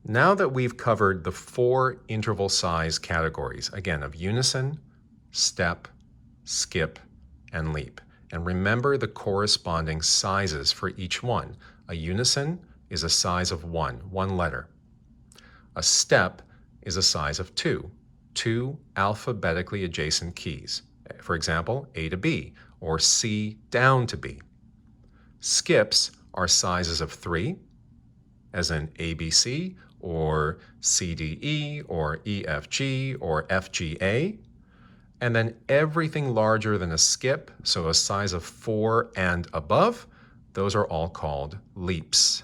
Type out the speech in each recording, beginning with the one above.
Now that we've covered the 4 interval size categories, again, of unison, step, skip, and leap, and remember the corresponding sizes for each one. A unison is a size of 1 letter. A step is a size of 2 alphabetically adjacent keys. For example, A to B, or C down to B. Skips are sizes of 3, as in ABC, or CDE, or EFG, or FGA. And then everything larger than a skip, so a size of 4 and above, those are all called leaps.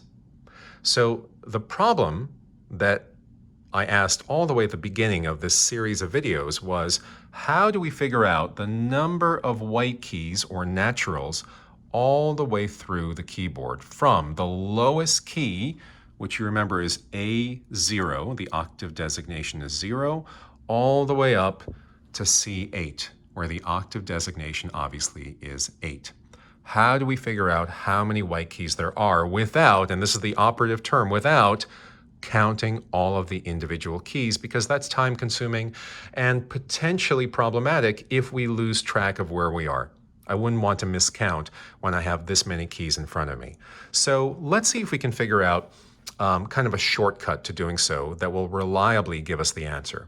So the problem that I asked all the way at the beginning of this series of videos was, how do we figure out the number of white keys or naturals all the way through the keyboard from the lowest key, which you remember is A0, the octave designation is 0, all the way up to C8, where the octave designation obviously is 8. How do we figure out how many white keys there are without, and this is the operative term, without counting all of the individual keys, because that's time consuming and potentially problematic if we lose track of where we are. I wouldn't want to miscount when I have this many keys in front of me. So let's see if we can figure out kind of a shortcut to doing so that will reliably give us the answer.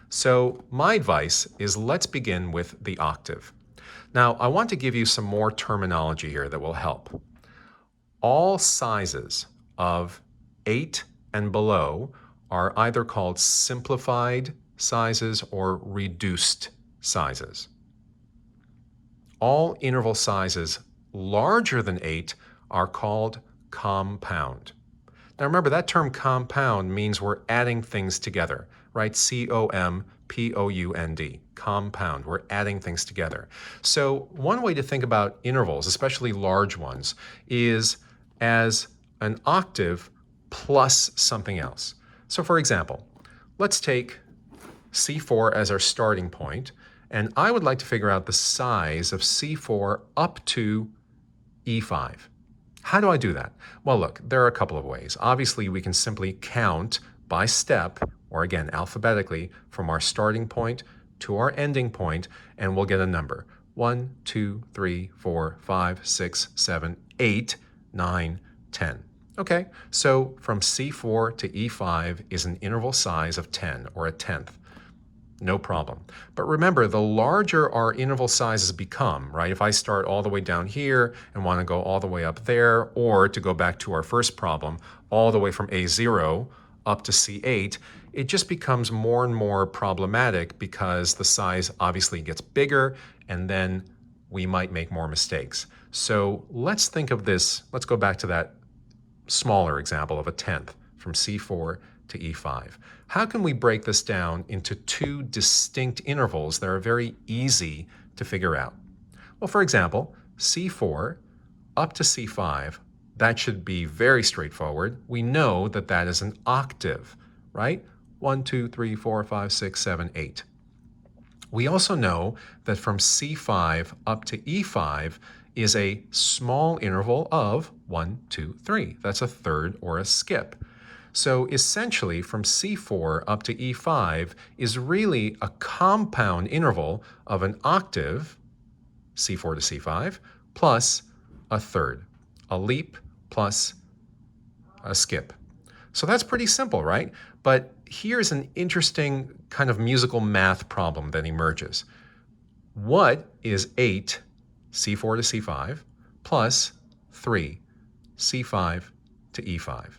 So my advice is, let's begin with the octave. Now, I want to give you some more terminology here that will help. All sizes of 8 and below are either called simplified sizes or reduced sizes. All interval sizes larger than 8 are called compound. Now remember, that term compound means we're adding things together, right? C-O-M-P-O-U-N-D, compound. We're adding things together. So one way to think about intervals, especially large ones, is as an octave plus something else. So for example, let's take C4 as our starting point, and I would like to figure out the size of C4 up to E5. How do I do that? Well, look, there are a couple of ways. Obviously, we can simply count by step, or again, alphabetically, from our starting point to our ending point, and we'll get a number. 1, 2, 3, 4, 5, 6, 7, 8, 9, 10. Okay, so from C4 to E5 is an interval size of 10, or a tenth. No problem. But remember, the larger our interval sizes become, right? If I start all the way down here and want to go all the way up there, or to go back to our first problem, all the way from A0 up to C8, it just becomes more and more problematic because the size obviously gets bigger, and then we might make more mistakes. So let's think of this, let's go back to that smaller example of a tenth from C4 to E5. How can we break this down into 2 distinct intervals that are very easy to figure out? Well, for example, C4 up to C5, that should be very straightforward. We know that that is an octave, right? 1, 2, 3, 4, 5, 6, 7, 8. We also know that from C5 up to E5 is a small interval of 1, 2, 3. That's a third or a skip. So essentially, from C4 up to E5 is really a compound interval of an octave, C4 to C5, plus a third, a leap plus a skip. So that's pretty simple, right? But here's an interesting kind of musical math problem that emerges. What is 8, C4 to C5, plus 3, C5 to E5?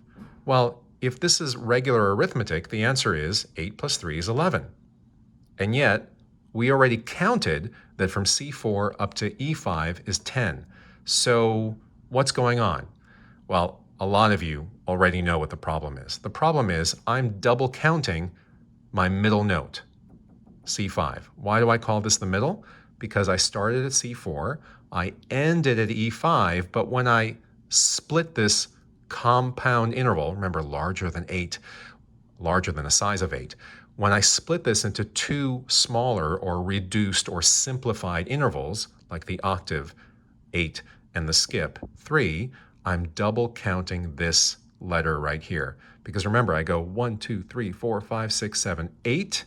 Well, if this is regular arithmetic, the answer is 8 plus 3 is 11. And yet, we already counted that from C4 up to E5 is 10. So what's going on? Well, a lot of you already know what the problem is. The problem is I'm double counting my middle note, C5. Why do I call this the middle? Because I started at C4, I ended at E5, but when I split this compound interval, remember larger than 8, larger than a size of 8, when I split this into 2 smaller or reduced or simplified intervals, like the octave 8 and the skip 3, I'm double counting this letter right here. Because remember, I go 1, 2, 3, 4, 5, 6, 7, 8.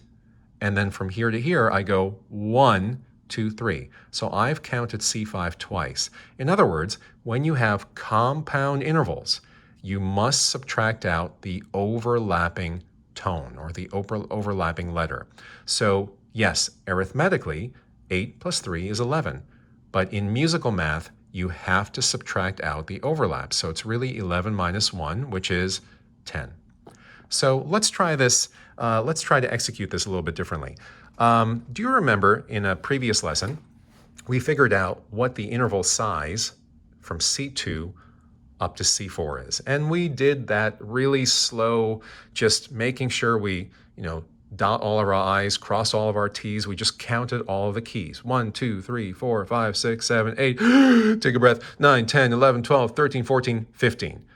And then from here to here, I go 1, 2, 3. So I've counted C5 twice. In other words, when you have compound intervals, you must subtract out the overlapping tone or the overlapping letter. So yes, arithmetically, 8 plus 3 is 11. But in musical math, you have to subtract out the overlap. So it's really 11 minus 1, which is 10. So let's try this. Let's try to execute this a little bit differently. Do you remember in a previous lesson, we figured out what the interval size from C2 up to C4 is. And we did that really slow, just making sure we, dot all of our I's, cross all of our T's. We just counted all of the keys. 1, 2, 3, 4, 5, 6, 7, 8. Take a breath. 9, 10, 11, 12, 13, 14, 15.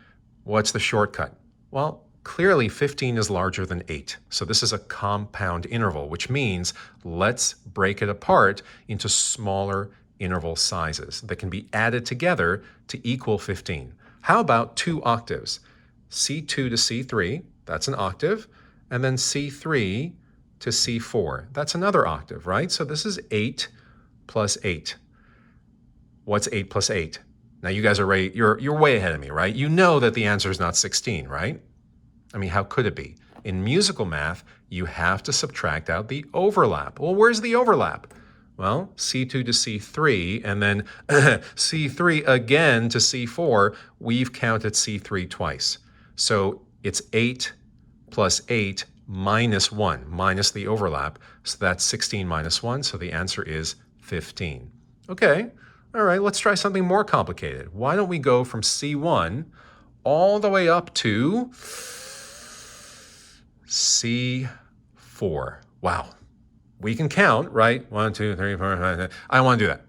What's the shortcut? Well, clearly 15 is larger than 8. So this is a compound interval, which means let's break it apart into smaller interval sizes that can be added together to equal 15. How about 2 octaves? C2 to C3, that's an octave, and then C3 to C4, that's another octave, right? So this is 8 plus 8. What's 8 plus 8? Now you guys are ready, you're way ahead of me, right? You know that the answer is not 16, right? I mean, how could it be? In musical math, you have to subtract out the overlap. Well, where's the overlap? Well, C2 to C3, and then C3 again to C4, we've counted C3 twice. So it's 8 plus 8 minus 1, minus the overlap. So that's 16 minus 1, so the answer is 15. Okay, all right, let's try something more complicated. Why don't we go from C1 all the way up to C4. Wow. We can count, right? 1, 2, 3, 4, 5, 6. I don't want to do that.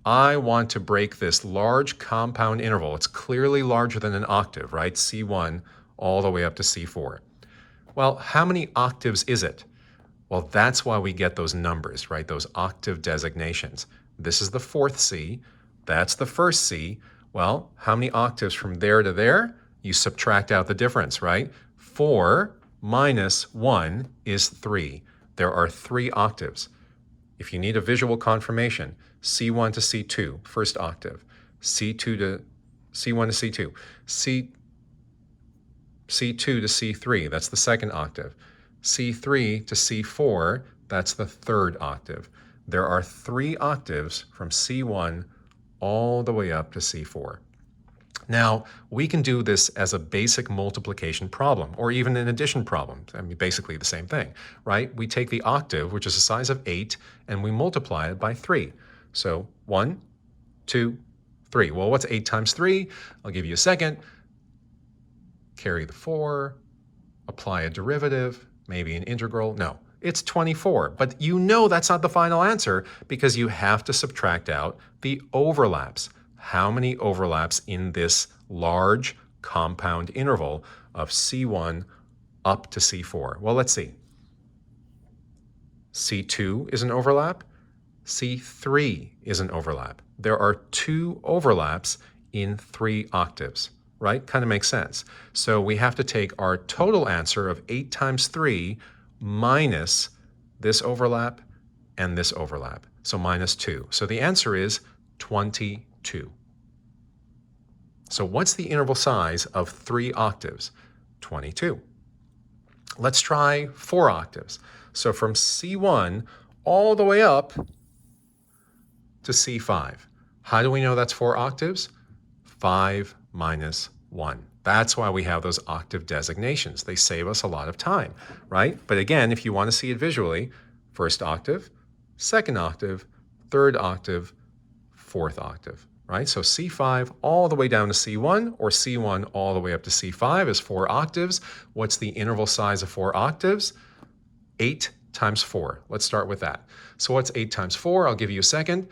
I want to break this large compound interval. It's clearly larger than an octave, right? C1 all the way up to C4. Well, how many octaves is it? Well, that's why we get those numbers, right? Those octave designations. This is the 4th C. That's the 1st C. Well, how many octaves from there to there? You subtract out the difference, right? 4 minus 1 is 3. There are 3 octaves. If you need a visual confirmation, C1 to C2, first octave. C2 to C1 to C2. C2 to C3, that's the second octave. C3 to C4, that's the third octave. There are 3 octaves from C1 all the way up to C4. Now, we can do this as a basic multiplication problem, or even an addition problem. I mean, basically the same thing, right? We take the octave, which is the size of 8, and we multiply it by 3. So 1, 2, 3. Well, what's 8 times 3? I'll give you a second. Carry the 4, apply a derivative, maybe an integral. No, it's 24. But you know that's not the final answer because you have to subtract out the overlaps. How many overlaps in this large compound interval of C1 up to C4? Well, let's see. C2 is an overlap. C3 is an overlap. There are 2 overlaps in 3 octaves, right? Kind of makes sense. So we have to take our total answer of 8 times 3 minus this overlap and this overlap. So minus 2. So the answer is 22. So what's the interval size of 3 octaves? 22. Let's try 4 octaves. So from C1 all the way up to C5. How do we know that's 4 octaves? 5 minus 1. That's why we have those octave designations. They save us a lot of time, right? But again, if you want to see it visually, first octave, second octave, third octave, fourth octave, right? So C5 all the way down to C1, or C1 all the way up to C5 is 4 octaves. What's the interval size of 4 octaves? 8 times 4. Let's start with that. So what's 8 times 4? I'll give you a second.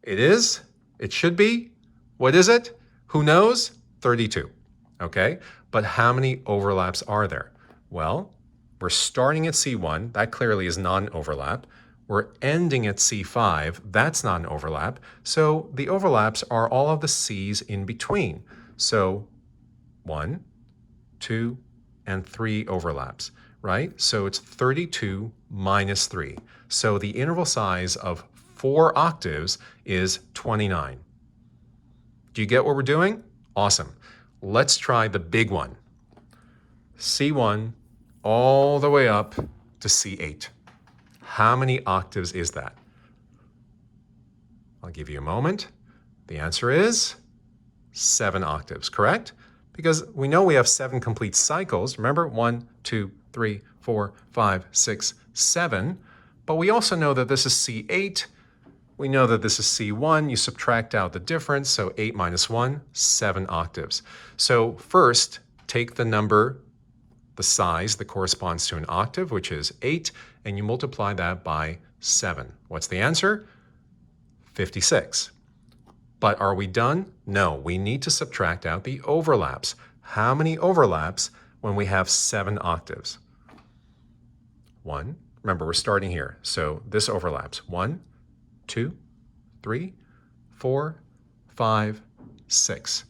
It should be, what is it? Who knows? 32, okay? But how many overlaps are there? Well, we're starting at C1, that clearly is non-overlap. We're ending at C5, that's not an overlap. So the overlaps are all of the C's in between. So 1, 2, and 3 overlaps, right? So it's 32 minus 3. So the interval size of 4 octaves is 29. Do you get what we're doing? Awesome. Let's try the big one. C1 all the way up to C8. How many octaves is that? I'll give you a moment. The answer is 7 octaves, correct? Because we know we have 7 complete cycles. Remember, 1, 2, 3, 4, 5, 6, 7. But we also know that this is C8. We know that this is C1. You subtract out the difference, so 8 minus 1, 7 octaves. So first, take the number, the size that corresponds to an octave, which is 8, and you multiply that by 7. What's the answer? 56. But are we done? No, we need to subtract out the overlaps. How many overlaps when we have 7 octaves? 1. Remember, we're starting here, so this overlaps. 1, 2, 3, 4, 5, 6.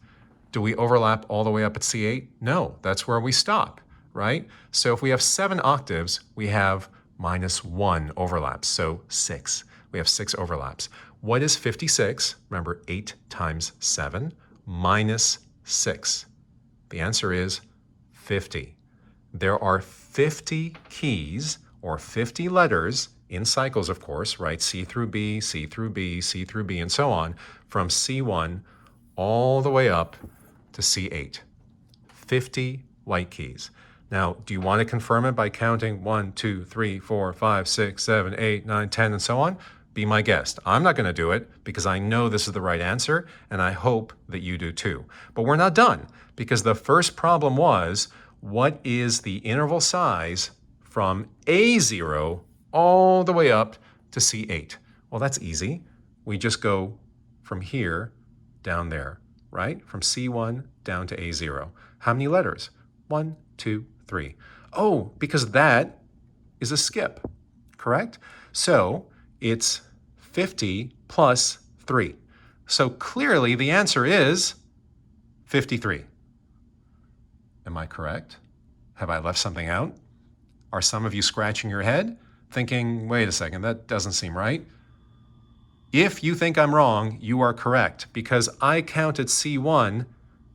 Do we overlap all the way up at C8? No, that's where we stop, right? So if we have 7 octaves, we have minus 1 overlaps, so 6. We have 6 overlaps. What is 56? Remember, 8 times 7 minus 6. The answer is 50. There are 50 keys, or 50 letters, in cycles, of course, right? C through B, C through B, C through B, and so on, from C1 all the way up to C8. 50 white keys. Now, do you want to confirm it by counting 1, 2, 3, 4, 5, 6, 7, 8, 9, 10, and so on? Be my guest. I'm not going to do it because I know this is the right answer, and I hope that you do too. But we're not done, because the first problem was, what is the interval size from A0 all the way up to C8? Well, that's easy. We just go from here down there, right? From C1 down to A0. How many letters? 1, 2, 3. Oh, because that is a skip, correct? So it's 50 plus 3. So clearly the answer is 53. Am I correct? Have I left something out? Are some of you scratching your head, thinking, wait a second, that doesn't seem right? If you think I'm wrong, you are correct, because I counted C1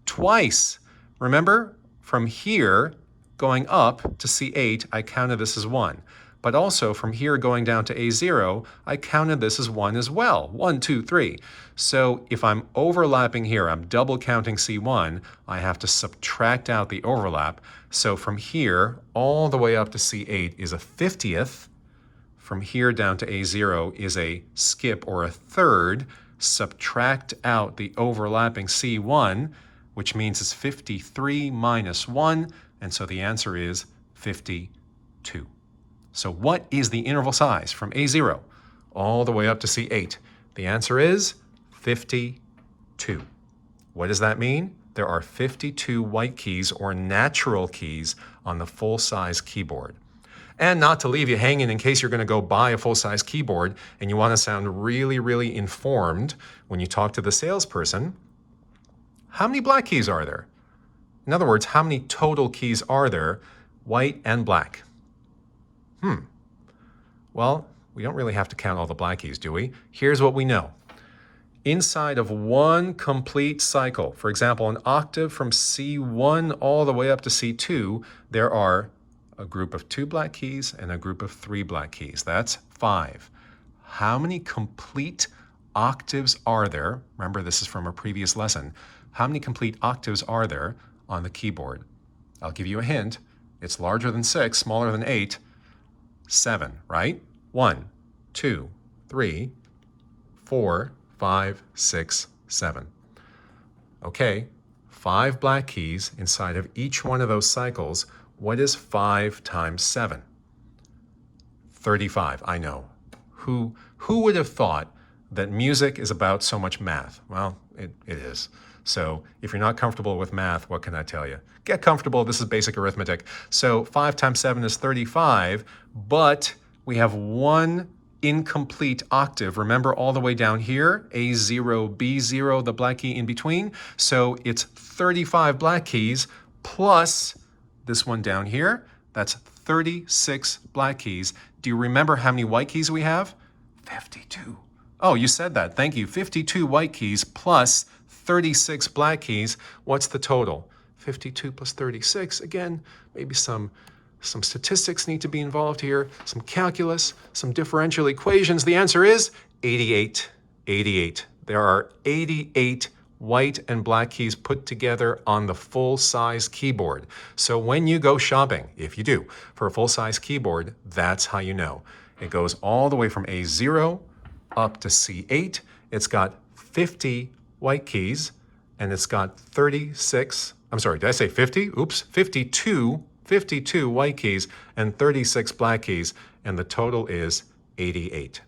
twice. Remember, from here going up to C8, I counted this as 1. But also from here going down to A0, I counted this as 1 as well. 1, 2, 3. So if I'm overlapping here, I'm double counting C1, I have to subtract out the overlap. So from here all the way up to C8 is a 50th. From here down to A0 is a skip or a third. Subtract out the overlapping C1, which means it's 53 minus 1, and so the answer is 52. So what is the interval size from A0 all the way up to C8? The answer is 52. What does that mean? There are 52 white keys, or natural keys, on the full-size keyboard. And not to leave you hanging in case you're going to go buy a full-size keyboard and you want to sound really, really informed when you talk to the salesperson, how many black keys are there? In other words, how many total keys are there, white and black? Well, we don't really have to count all the black keys, do we? Here's what we know. Inside of one complete cycle, for example, an octave from C1 all the way up to C2, there are a group of 2 black keys and a group of 3 black keys. That's 5. How many complete octaves are there? Remember, this is from a previous lesson. How many complete octaves are there on the keyboard? I'll give you a hint. It's larger than 6, smaller than 8. 7, right? 1, 2, 3, 4, 5, 6, 7. Okay, 5 black keys inside of each one of those cycles. What is 5 times 7? 35, I know. Who would have thought that music is about so much math? Well, it is. So if you're not comfortable with math, what can I tell you? Get comfortable. This is basic arithmetic. So 5 times 7 is 35, but we have one incomplete octave. Remember all the way down here, A0, B0, the black key in between. So it's 35 black keys plus this one down here. That's 36 black keys. Do you remember how many white keys we have? 52. Oh, you said that. Thank you. 52 white keys plus 36 black keys. What's the total? 52 plus 36. Again, maybe some statistics need to be involved here, some calculus, some differential equations. The answer is 88. 88. There are 88 white and black keys put together on the full-size keyboard. So when you go shopping, if you do, for a full-size keyboard, that's how you know. It goes all the way from A0 up to C8. It's got 50 white keys, and it's got 36, I'm sorry, did I say 50? Oops, 52 white keys and 36 black keys, and the total is 88.